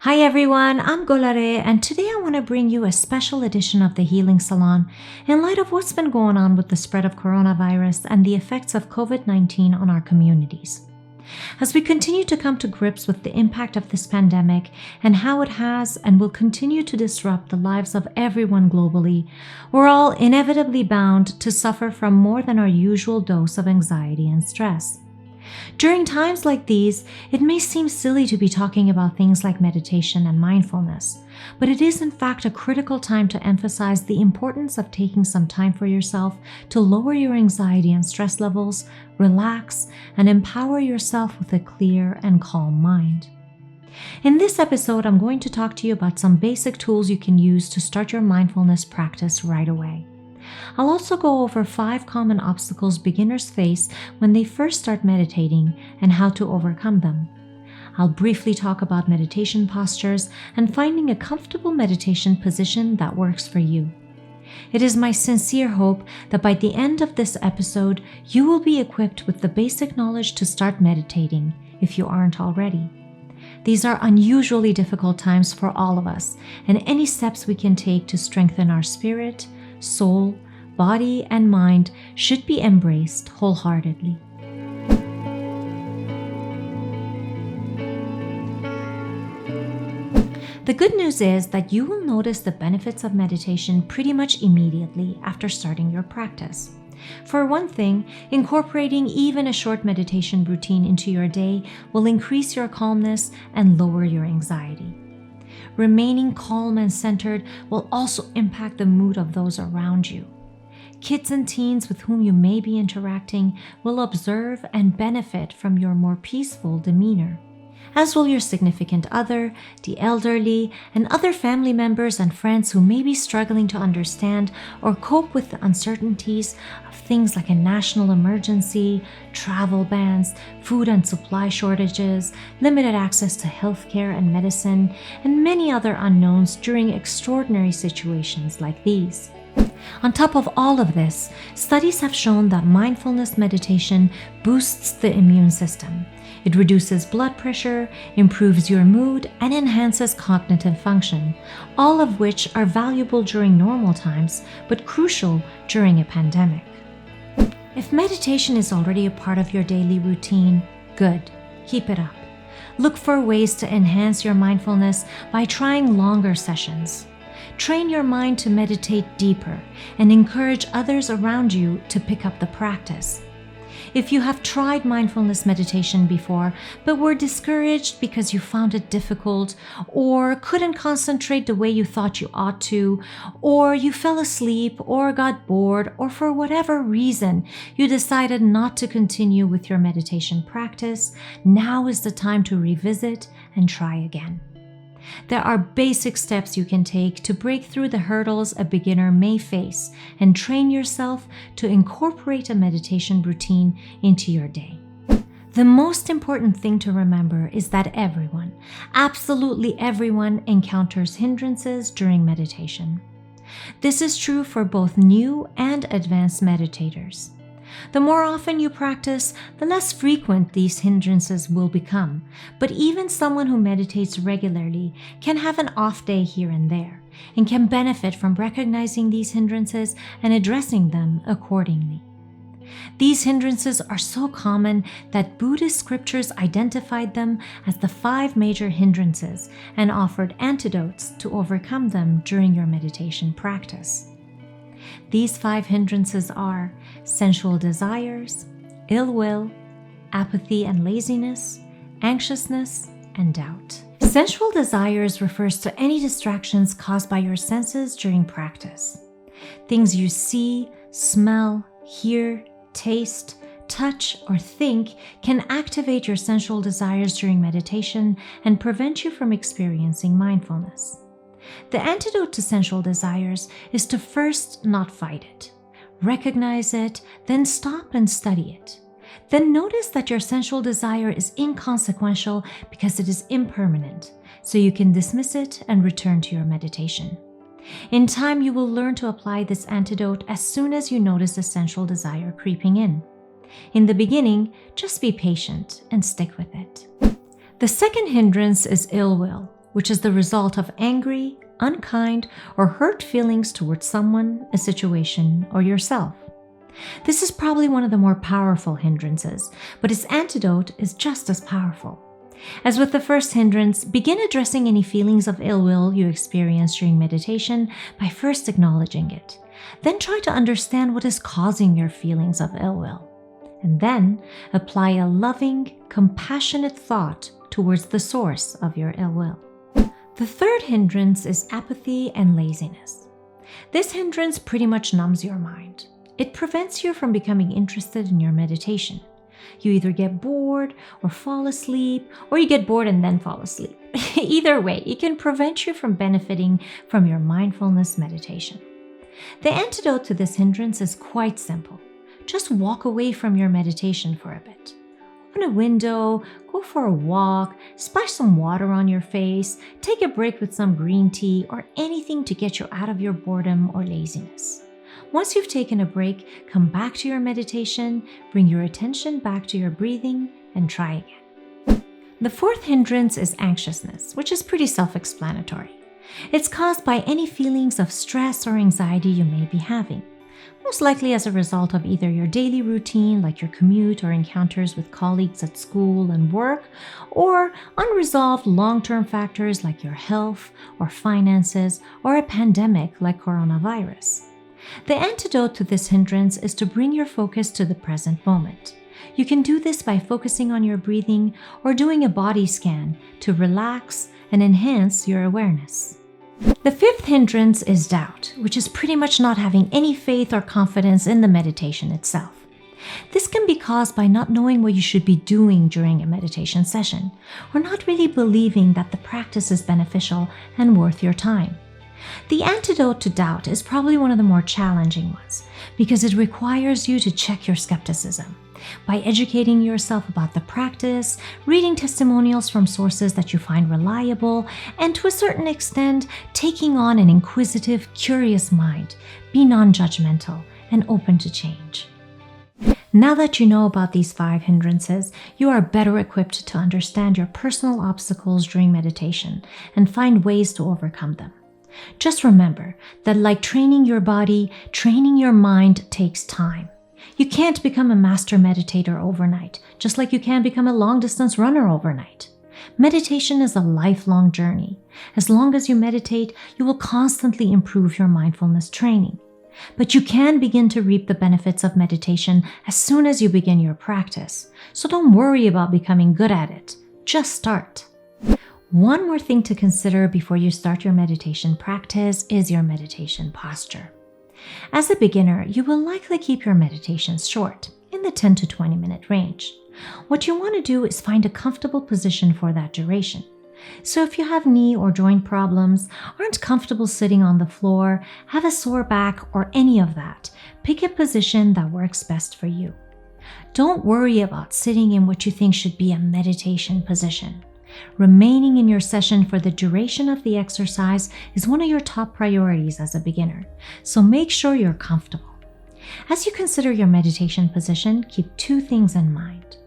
Hi everyone, I'm Golareh, and today I want to bring you a special edition of the Healing Salon in light of what's been going on with the spread of coronavirus and the effects of COVID-19 on our communities. As we continue to come to grips with the impact of this pandemic and how it has and will continue to disrupt the lives of everyone globally, we're all inevitably bound to suffer from more than our usual dose of anxiety and stress. During times like these, it may seem silly to be talking about things like meditation and mindfulness, but it is in fact a critical time to emphasize the importance of taking some time for yourself to lower your anxiety and stress levels, relax, and empower yourself with a clear and calm mind. In this episode, I'm going to talk to you about some basic tools you can use to start your mindfulness practice right away. I'll also go over 5 common obstacles beginners face when they first start meditating and how to overcome them. I'll briefly talk about meditation postures and finding a comfortable meditation position that works for you. It is my sincere hope that by the end of this episode, you will be equipped with the basic knowledge to start meditating if you aren't already. These are unusually difficult times for all of us, and any steps we can take to strengthen our spirit, soul, body, and mind should be embraced wholeheartedly. The good news is that you will notice the benefits of meditation pretty much immediately after starting your practice. For one thing, incorporating even a short meditation routine into your day will increase your calmness and lower your anxiety. Remaining calm and centered will also impact the mood of those around you. Kids and teens with whom you may be interacting will observe and benefit from your more peaceful demeanor, as will your significant other, the elderly, and other family members and friends who may be struggling to understand or cope with the uncertainties of things like a national emergency, travel bans, food and supply shortages, limited access to healthcare and medicine, and many other unknowns during extraordinary situations like these. On top of all of this, studies have shown that mindfulness meditation boosts the immune system. It reduces blood pressure, improves your mood, and enhances cognitive function, all of which are valuable during normal times, but crucial during a pandemic. If meditation is already a part of your daily routine, good, keep it up. Look for ways to enhance your mindfulness by trying longer sessions. Train your mind to meditate deeper and encourage others around you to pick up the practice. If you have tried mindfulness meditation before, but were discouraged because you found it difficult, or couldn't concentrate the way you thought you ought to, or you fell asleep, or got bored, or for whatever reason you decided not to continue with your meditation practice, now is the time to revisit and try again. There are basic steps you can take to break through the hurdles a beginner may face and train yourself to incorporate a meditation routine into your day. The most important thing to remember is that everyone, absolutely everyone, encounters hindrances during meditation. This is true for both new and advanced meditators. The more often you practice, the less frequent these hindrances will become, but even someone who meditates regularly can have an off day here and there, and can benefit from recognizing these hindrances and addressing them accordingly. These hindrances are so common that Buddhist scriptures identified them as the 5 major hindrances and offered antidotes to overcome them during your meditation practice. These 5 hindrances are sensual desires, ill will, apathy and laziness, anxiousness, and doubt. Sensual desires refers to any distractions caused by your senses during practice. Things you see, smell, hear, taste, touch, or think can activate your sensual desires during meditation and prevent you from experiencing mindfulness. The antidote to sensual desires is to first not fight it. Recognize it, then stop and study it. Then notice that your sensual desire is inconsequential because it is impermanent, so you can dismiss it and return to your meditation. In time, you will learn to apply this antidote as soon as you notice the sensual desire creeping in. In the beginning, just be patient and stick with it. The second hindrance is ill will, which is the result of angry, unkind, or hurt feelings towards someone, a situation, or yourself. This is probably one of the more powerful hindrances, but its antidote is just as powerful. As with the first hindrance, begin addressing any feelings of ill will you experience during meditation by first acknowledging it. Then try to understand what is causing your feelings of ill will. And then apply a loving, compassionate thought towards the source of your ill will. The third hindrance is apathy and laziness. This hindrance pretty much numbs your mind. It prevents you from becoming interested in your meditation. You either get bored or fall asleep, or you get bored and then fall asleep. Either way, it can prevent you from benefiting from your mindfulness meditation. The antidote to this hindrance is quite simple. Just walk away from your meditation for a bit. Open a window, go for a walk, splash some water on your face, take a break with some green tea, or anything to get you out of your boredom or laziness. Once you've taken a break, come back to your meditation, bring your attention back to your breathing, and try again. The fourth hindrance is anxiousness, which is pretty self-explanatory. It's caused by any feelings of stress or anxiety you may be having, most likely as a result of either your daily routine, like your commute or encounters with colleagues at school and work, or unresolved long-term factors like your health or finances, or a pandemic like coronavirus. The antidote to this hindrance is to bring your focus to the present moment. You can do this by focusing on your breathing or doing a body scan to relax and enhance your awareness. The fifth hindrance is doubt, which is pretty much not having any faith or confidence in the meditation itself. This can be caused by not knowing what you should be doing during a meditation session, or not really believing that the practice is beneficial and worth your time. The antidote to doubt is probably one of the more challenging ones because it requires you to check your skepticism by educating yourself about the practice, reading testimonials from sources that you find reliable, and to a certain extent, taking on an inquisitive, curious mind. Be non-judgmental and open to change. Now that you know about these 5 hindrances, you are better equipped to understand your personal obstacles during meditation and find ways to overcome them. Just remember that like training your body, training your mind takes time. You can't become a master meditator overnight, just like you can't become a long-distance runner overnight. Meditation is a lifelong journey. As long as you meditate, you will constantly improve your mindfulness training. But you can begin to reap the benefits of meditation as soon as you begin your practice. So don't worry about becoming good at it. Just start. One more thing to consider before you start your meditation practice is your meditation posture. As a beginner, you will likely keep your meditations short, in the 10 to 20 minute range. What you want to do is find a comfortable position for that duration. So if you have knee or joint problems, aren't comfortable sitting on the floor, have a sore back, or any of that, pick a position that works best for you. Don't worry about sitting in what you think should be a meditation position. Remaining in your session for the duration of the exercise is one of your top priorities as a beginner, so make sure you're comfortable. As you consider your meditation position, keep 2 things in mind.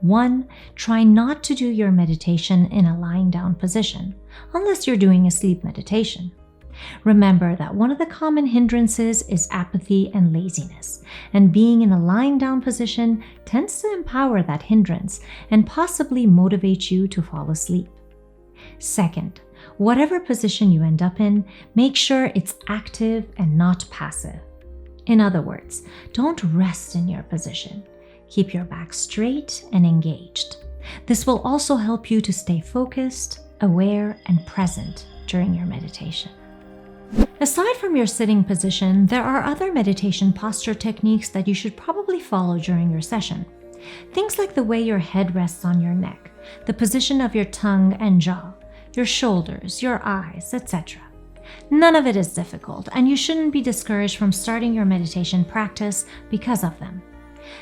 1, try not to do your meditation in a lying down position, unless you're doing a sleep meditation. Remember that one of the common hindrances is apathy and laziness, and being in a lying down position tends to empower that hindrance and possibly motivate you to fall asleep. Second, whatever position you end up in, make sure it's active and not passive. In other words, don't rest in your position. Keep your back straight and engaged. This will also help you to stay focused, aware, and present during your meditation. Aside from your sitting position, there are other meditation posture techniques that you should probably follow during your session. Things like the way your head rests on your neck, the position of your tongue and jaw, your shoulders, your eyes, etc. None of it is difficult, and you shouldn't be discouraged from starting your meditation practice because of them.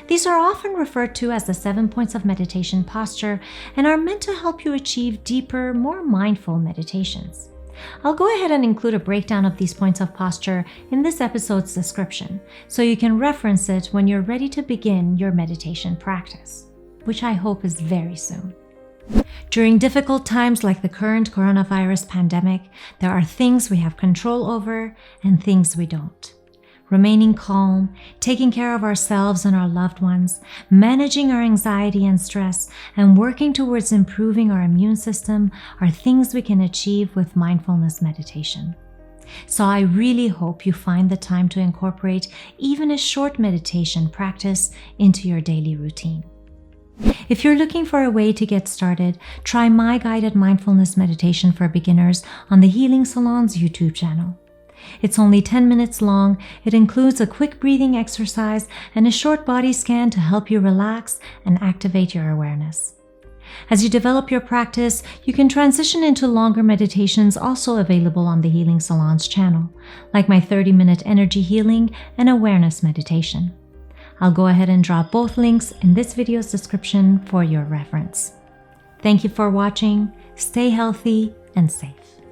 These are often referred to as the 7 points of meditation posture and are meant to help you achieve deeper, more mindful meditations. I'll go ahead and include a breakdown of these points of posture in this episode's description, so you can reference it when you're ready to begin your meditation practice, which I hope is very soon. During difficult times like the current coronavirus pandemic, there are things we have control over and things we don't. Remaining calm, taking care of ourselves and our loved ones, managing our anxiety and stress, and working towards improving our immune system are things we can achieve with mindfulness meditation. So I really hope you find the time to incorporate even a short meditation practice into your daily routine. If you're looking for a way to get started, try my guided mindfulness meditation for beginners on the Healing Salon's YouTube channel. It's only 10 minutes long. It includes a quick breathing exercise and a short body scan to help you relax and activate your awareness. As you develop your practice, you can transition into longer meditations also available on the Healing Salon's channel, like my 30-minute energy healing and awareness meditation. I'll go ahead and drop both links in this video's description for your reference. Thank you for watching. Stay healthy and safe.